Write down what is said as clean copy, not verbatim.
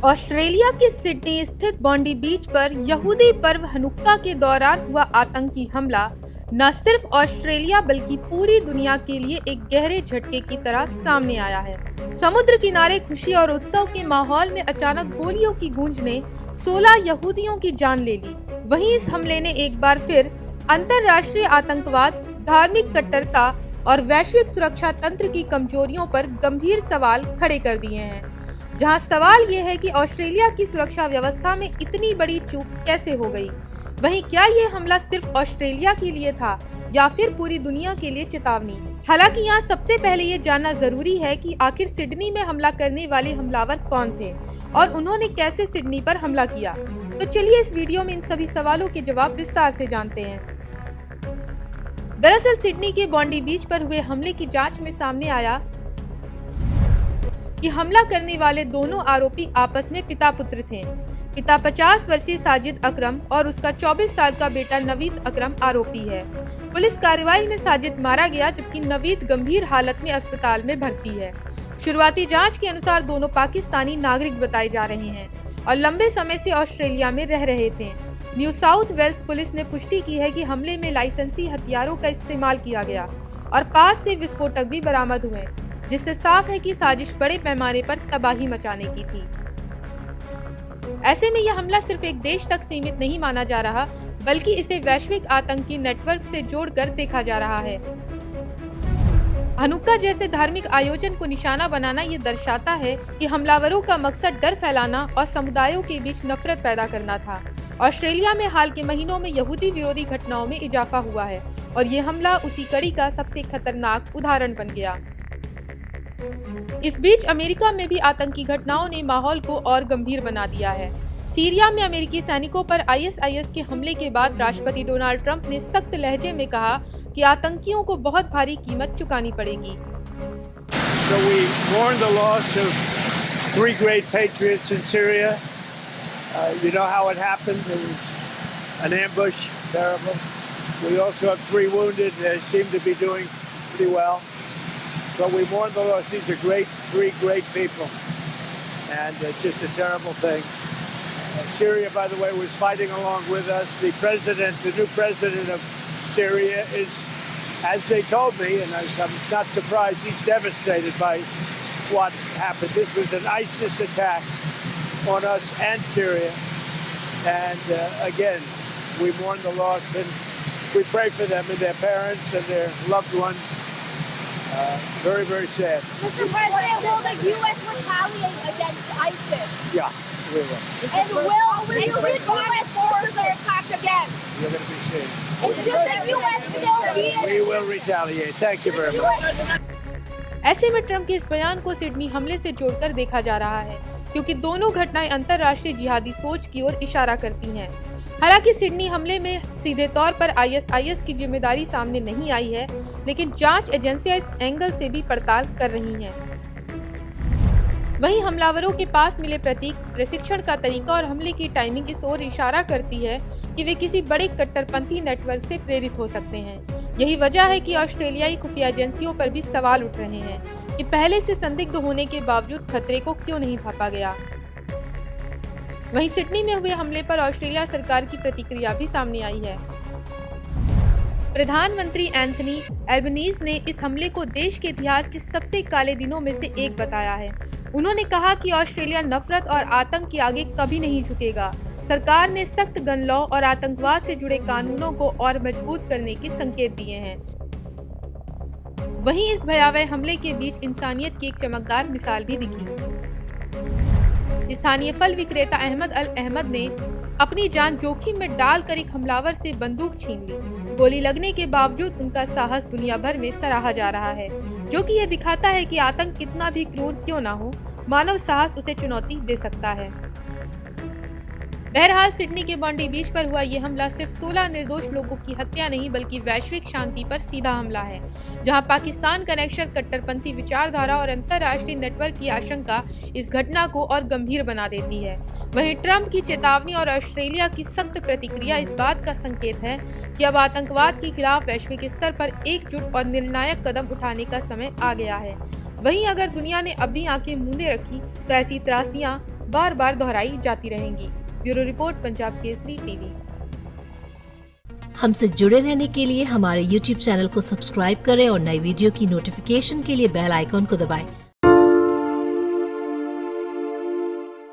Australia के Sydney स्थित बॉन्डी बीच पर यहूदी पर्व हनुक्का के दौरान हुआ आतंकी हमला न सिर्फ ऑस्ट्रेलिया बल्कि पूरी दुनिया के लिए एक गहरे झटके की तरह सामने आया है। समुद्र किनारे खुशी और उत्सव के माहौल में अचानक गोलियों की गूंज ने 16 यहूदियों की जान ले ली। वहीं इस हमले ने एक बार फिर अंतर्राष्ट्रीय आतंकवाद, धार्मिक कट्टरता और वैश्विक सुरक्षा तंत्र की कमजोरियों पर गंभीर सवाल खड़े कर दिए हैं। जहां सवाल ये है कि ऑस्ट्रेलिया की सुरक्षा व्यवस्था में इतनी बड़ी चूक कैसे हो गई। वहीं क्या ये हमला सिर्फ ऑस्ट्रेलिया के लिए था या फिर पूरी दुनिया के लिए चेतावनी। हालांकि यहाँ सबसे पहले ये जानना जरूरी है कि आखिर सिडनी में हमला करने वाले हमलावर कौन थे और उन्होंने कैसे सिडनी पर हमला किया। तो चलिए इस वीडियो में इन सभी सवालों के जवाब विस्तार से जानते हैं। दरअसल सिडनी के बॉन्डी बीच पर हुए हमले की जांच में सामने आया कि हमला करने वाले दोनों आरोपी आपस में पिता पुत्र थे। पिता 50 वर्षीय साजिद अकरम और उसका 24 साल का बेटा नवीद अकरम आरोपी है। पुलिस कार्रवाई में साजिद मारा गया जबकि नवीद गंभीर हालत में अस्पताल में भर्ती है। शुरुआती जांच के अनुसार दोनों पाकिस्तानी नागरिक बताए जा रहे हैं और लंबे समय से ऑस्ट्रेलिया में रह रहे थे। न्यू साउथ वेल्स पुलिस ने पुष्टि की है कि हमले में लाइसेंसी हथियारों का इस्तेमाल किया गया और 5 से विस्फोटक भी बरामद हुए, जिससे साफ है कि साजिश बड़े पैमाने पर तबाही मचाने की थी। ऐसे में यह हमला सिर्फ एक देश तक सीमित नहीं माना जा रहा, बल्कि इसे वैश्विक आतंकी नेटवर्क से जोड़कर देखा जा रहा है। हनुक्का जैसे धार्मिक आयोजन को निशाना बनाना ये दर्शाता है कि हमलावरों का मकसद डर फैलाना और समुदायों के बीच नफरत पैदा करना था। ऑस्ट्रेलिया में हाल के महीनों में यहूदी विरोधी घटनाओं में इजाफा हुआ है और ये हमला उसी कड़ी का सबसे खतरनाक उदाहरण बन गया। इस बीच अमेरिका में भी आतंकी घटनाओं ने माहौल को और गंभीर बना दिया है। सीरिया में अमेरिकी सैनिकों पर आईएसआईएस के हमले के बाद राष्ट्रपति डोनाल्ड ट्रंप ने सख्त लहजे में कहा कि आतंकियों को बहुत भारी कीमत चुकानी पड़ेगी। So we mourn the loss of 3 great patriots in Syria. You know how it happened. It was an ambush, terrible. We also have 3 wounded. They seem to be doing pretty well. But we mourn the loss. These are 3 great people. And it's just a terrible thing. Syria, by the way, was fighting along with us. The new president of Syria is, as they told me, and I'm not surprised, he's devastated by what happened. This was an ISIS attack on us and Syria. And again, we mourn the loss and we pray for them and their parents and their loved ones. Very, very sad. Mr. President, will the U.S. retaliate against ISIS? Yeah, we will. And will the U.S. forces are attacked again? You're going to be seeing. And should the U.S. still be in? We will retaliate. Thank you very much. ऐसे में Trump के इस बयान को Sydney हमले से जोड़कर देखा जा रहा है, क्योंकि दोनों घटनाएं अंतर्राष्ट्रीय जिहादी सोच की ओर इशारा करती हैं। हालांकि सिडनी हमले में सीधे तौर पर आईएसआईएस की जिम्मेदारी सामने नहीं आई है, लेकिन जांच एजेंसियां इस एंगल से भी पड़ताल कर रही हैं। वहीं हमलावरों के पास मिले प्रतीक, प्रशिक्षण का तरीका और हमले की टाइमिंग इस ओर इशारा करती है कि वे किसी बड़े कट्टरपंथी नेटवर्क से प्रेरित हो सकते हैं। यही वजह है कि ऑस्ट्रेलियाई खुफिया एजेंसियों पर भी सवाल उठ रहे हैं कि पहले से संदिग्ध होने के बावजूद खतरे को क्यों नहीं भांपा गया। वहीं सिडनी में हुए हमले पर ऑस्ट्रेलिया सरकार की प्रतिक्रिया भी सामने आई है। प्रधानमंत्री एंथनी एल्बनीज ने इस हमले को देश के इतिहास के सबसे काले दिनों में से एक बताया है। उन्होंने कहा कि ऑस्ट्रेलिया नफरत और आतंक के आगे कभी नहीं झुकेगा। सरकार ने सख्त गन लॉ और आतंकवाद से जुड़े कानूनों को और मजबूत करने के संकेत दिए हैं। वहीं इस भयावह हमले के बीच इंसानियत की एक चमकदार मिसाल भी दिखी। स्थानीय फल विक्रेता अहमद अल अहमद ने अपनी जान जोखिम में डालकर एक हमलावर से बंदूक छीन ली। गोली लगने के बावजूद उनका साहस दुनिया भर में सराहा जा रहा है, जो कि यह दिखाता है कि आतंक कितना भी क्रूर क्यों ना हो, मानव साहस उसे चुनौती दे सकता है। बहरहाल सिडनी के बॉन्डी बीच पर हुआ ये हमला सिर्फ 16 निर्दोष लोगों की हत्या नहीं बल्कि वैश्विक शांति पर सीधा हमला है, जहां पाकिस्तान कनेक्शन, कट्टरपंथी विचारधारा और अंतर्राष्ट्रीय नेटवर्क की आशंका इस घटना को और गंभीर बना देती है। वहीं ट्रंप की चेतावनी और ऑस्ट्रेलिया की सख्त प्रतिक्रिया इस बात का संकेत है कि अब आतंकवाद के खिलाफ वैश्विक स्तर पर एकजुट और निर्णायक कदम उठाने का समय आ गया है। वहीं अगर दुनिया ने अभी आंखें मूंदे रखी तो ऐसी त्रासदियां बार बार दोहराई जाती रहेंगी। Bureau report, Punjab Kesari TV. हमसे जुड़े रहने के लिए हमारे YouTube चैनल को सब्सक्राइब करें और नई वीडियो की नोटिफिकेशन के लिए बेल आइकॉन को दबाएं।